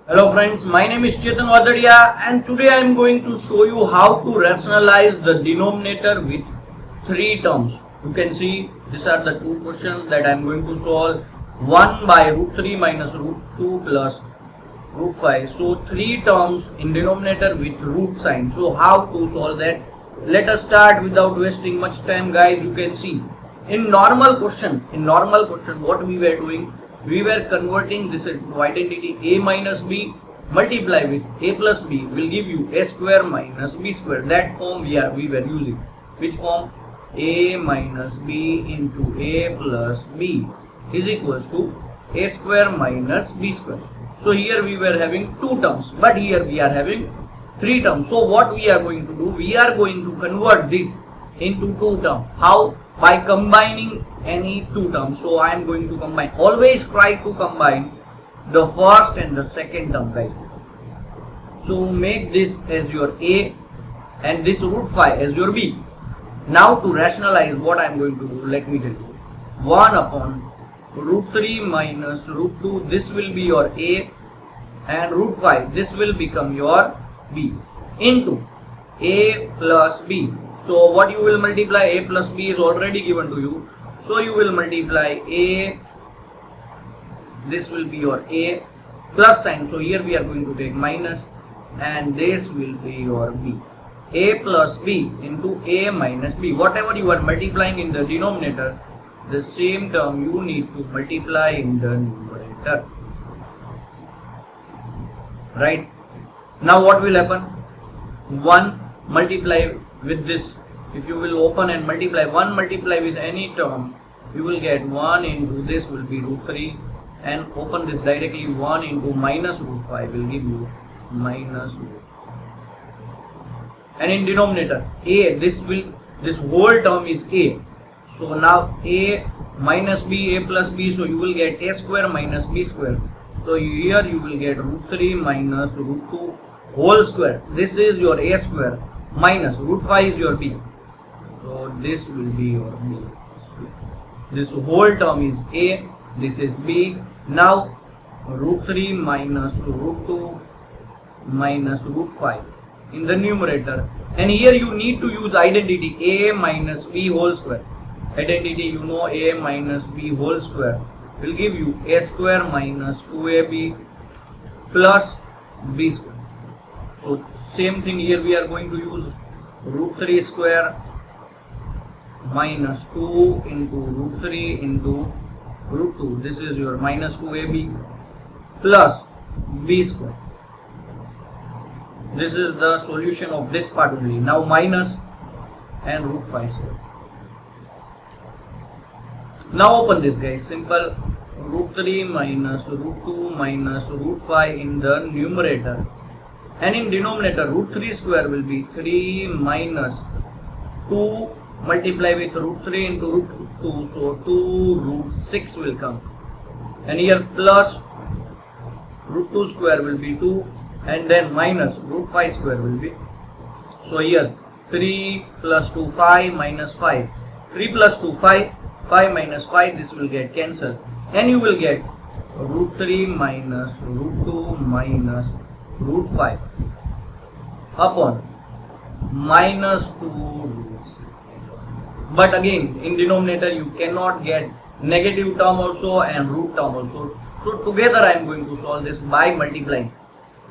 Hello friends, my name is Chetan Vadadia and today I am going to show you how to rationalize the denominator with three terms. You can see these are the two questions that I am going to solve. 1 by root 3 minus root 2 plus root 5. So three terms in denominator with root sign. So how to solve that? Let us start without wasting much time, guys. You can see in normal question what we were doing, we were converting this into identity. A minus b multiply with a plus b will give you a square minus b square. That form we were using. Which form? A minus b into a plus b is equals to a square minus b square. So here we were having two terms, but here we are having three terms. So what we are going to do? We are going to convert this into two terms. How? By combining any two terms. So I am going to combine. Always try to combine the first and the second term, guys. So make this as your A and this root 5 as your B. Now to rationalize what I am going to do, let me tell you. 1 upon root 3 minus root 2, this will be your A, and root 5, this will become your B, into A plus B. So what you will multiply? A plus B is already given to you. So you will multiply A, this will be your A, plus sign. So here we are going to take minus, and this will be your B. A plus B into A minus B. Whatever you are multiplying in the denominator, the same term you need to multiply in the numerator. Right? Now what will happen? 1 multiply with this. If you will open and multiply, 1 multiply with any term, you will get 1 into this will be root 3, and open this directly. 1 into minus root 5 will give you minus root 5. And in denominator, A, this whole term is A. So now A minus B, A plus B, so you will get A square minus B square. So here you will get root 3 minus root 2 whole square. This is your A square minus root 5 is your B. So this will be your B. This whole term is A, this is B. Now root 3 minus root 2 minus root 5 in the numerator, and here you need to use identity A minus B whole square. Identity, you know, A minus B whole square will give you A square minus 2AB plus B square. So same thing here we are going to use root 3 square minus 2 into root 3 into root 2. This is your minus 2AB plus B square. This is the solution of this part only. Now minus and root 5 square. Now open this, guys. Simple. Root 3 minus root 2 minus root 5 in the numerator, and in denominator root 3 square will be 3 minus 2 multiply with root 3 into root 2, so 2 root 6 will come, and here plus root 2 square will be 2, and then minus root 5 square will be, so here 3 plus 2 5 minus 5, 3 plus 2 5, 5 minus 5, this will get cancelled, and you will get root 3 minus root 2 minus root 5 upon minus 2 root 6. But again, in denominator you cannot get negative term also and root term also. So together I am going to solve this by multiplying.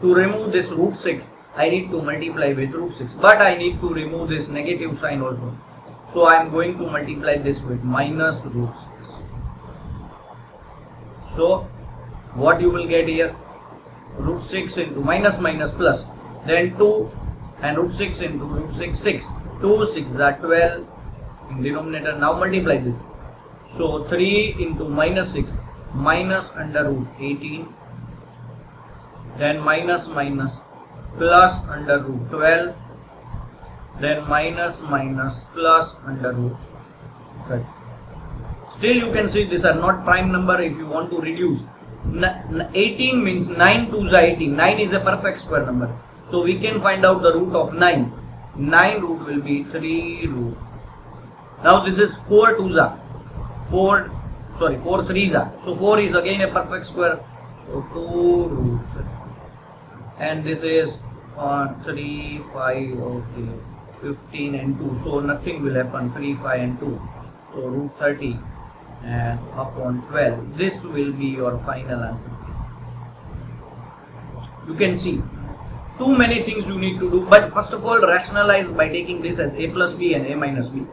To remove this root 6, I need to multiply with root 6. But I need to remove this negative sign also. So I am going to multiply this with minus root 6. So what you will get here? Root 6 into minus minus plus. Then 2 and root 6 into root 6, 6. 2 6 are 12 in denominator. Now multiply this. So 3 into minus 6 minus under root 18. Then minus minus plus under root 12. Then minus minus plus under root 30. Still you can see these are not prime number. If you want to reduce, 18 means 9 2s are 18. 9 is a perfect square number. So we can find out the root of 9. 9 root will be 3 root. Now this is 4 2s are 4 3s are. So 4 is again a perfect square. So 2 root 3. and this is 3, 5, okay, 15 and 2, so nothing will happen. 3, 5 and 2, so root 30 and upon 12. This will be your final answer. You can see too many things you need to do, but first of all rationalize by taking this as a plus b and a minus b.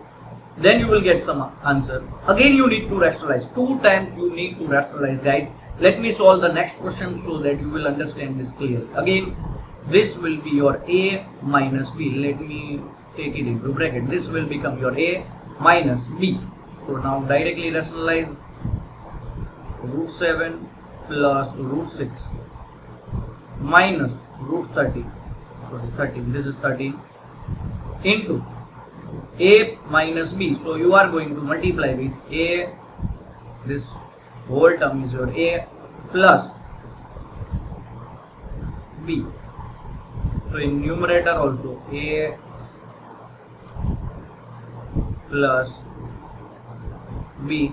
Then you will get some answer. Again you need to rationalize. 2 times you need to rationalize, guys. Let me solve the next question so that you will understand this clearly. Again, this will be your a minus b. Let me take it into bracket. This will become your a minus b. So now directly rationalize. Root 7 plus root 6 minus root 30. Sorry, 13. This is 13 into a minus b. So you are going to multiply with a. This whole term is your a plus b. So in numerator also a plus b.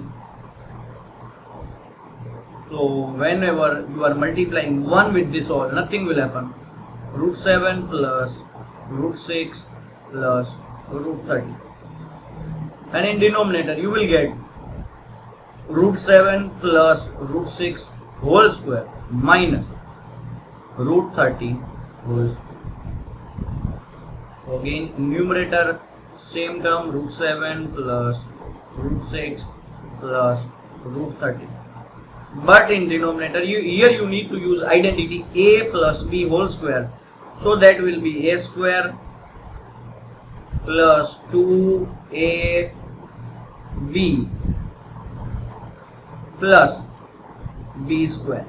So whenever you are multiplying 1 with this all, nothing will happen. Root 7 plus root 6 plus root 30. And in denominator you will get root 7 plus root 6 whole square minus root 30 whole square. So again numerator same term, root 7 plus root 6 plus root 30. But in denominator here you need to use identity a plus b whole square. So that will be a square plus 2ab plus b square.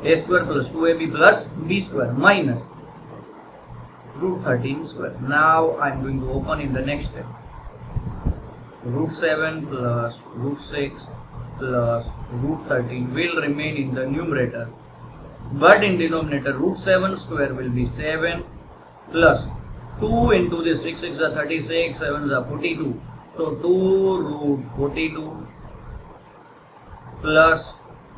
A square plus 2ab plus b square minus root 13 square. Now I am going to open in the next step. Root 7 plus root 6 plus root 13 will remain in the numerator, but in denominator root 7 square will be 7 plus 2 into this 6 6 are 36, 7 is 42. So 2 root 42 plus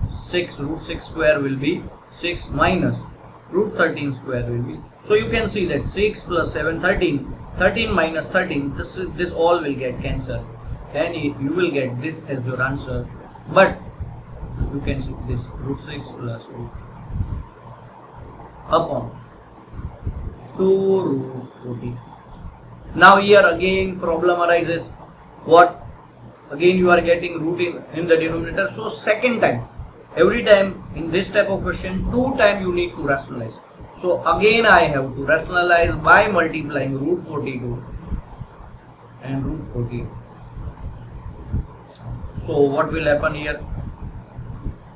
6 root 6 square will be 6 minus root 13 square will be. So you can see that 6 plus 7 13, 13 minus 13, this all will get cancelled and you will get this as your answer. But you can see this root 6 plus root upon 2 root 40. Now here again problem arises. What? Again you are getting root in the denominator. So second time, every time in this type of question, 2 times you need to rationalize. So again I have to rationalize by multiplying root 42 and root 40. So what will happen here?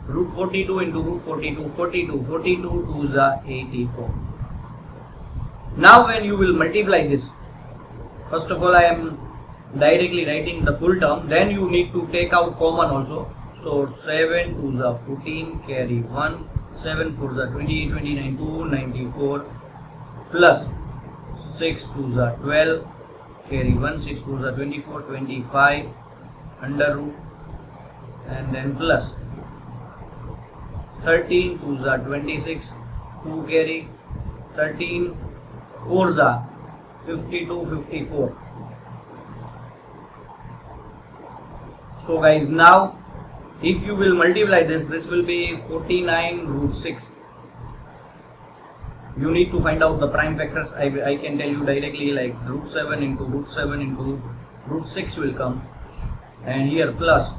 Root 42 into root 42, 42, 42 2s are 84. Now when you will multiply this, first of all I am directly writing the full term, then you need to take out common also. So 7 2s are 14, carry 1, 7 4s are 28, 29, 2, 94 plus 6 2s are 12, carry 1, 6 4s are 24, 25 under root and then plus 13 2s are 26, 2 carry 13 4s are 52, 54. So guys, now if you will multiply this, this will be 49 root 6. You need to find out the prime factors. I can tell you directly, like root 7 into root 7 into root 6 will come, and here plus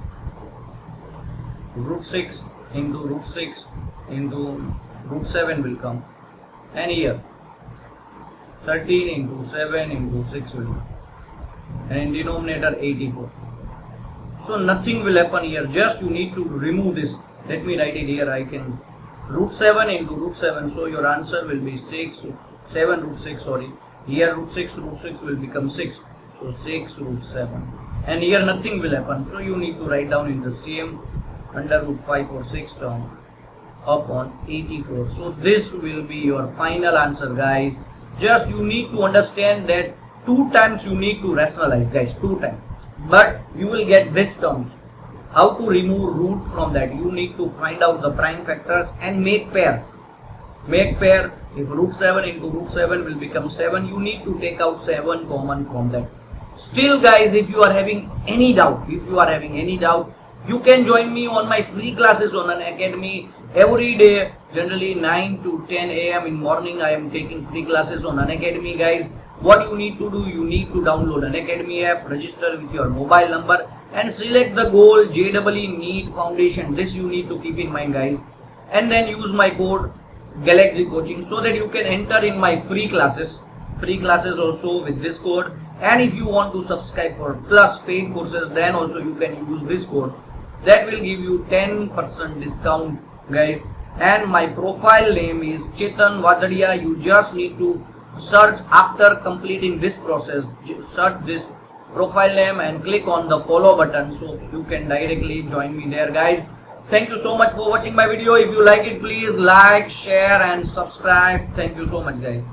root 6 into root 6 into root 7 will come, and here 13 into 7 into 6 will come, and in denominator 84. So nothing will happen here, just you need to remove this. Let me write it here. I can root 7 into root 7, so your answer will be 6, 7 root 6, sorry. Here root 6 will become 6, so 6 root 7. And here nothing will happen, so you need to write down in the same under root 5 or 6 term upon 84. So this will be your final answer, guys. Just you need to understand that 2 times you need to rationalize, guys, 2 times. But you will get this terms. how to remove root from that. You need to find out the prime factors and make pair. Make pair. If root 7 into root 7 will become 7, you need to take out 7 common from that. Still guys, if you are having any doubt, you can join me on my free classes on Unacademy every day. Generally 9 to 10 a.m. in morning I am taking free classes on Unacademy guys. What you need to do, you need to download Unacademy app, register with your mobile number and select the goal JEE NEET Foundation. This you need to keep in mind guys, and then use my code Galaxy Coaching so that you can enter in my free classes also with this code. And if you want to subscribe for plus paid courses, then also you can use this code. That will give you 10% discount guys. And my profile name is Chetan Vadadia. You just need to search after completing this process, search this profile name and click on the follow button so you can directly join me there guys. Thank you so much for watching my video. If you like it, please like, share and subscribe. Thank you so much guys.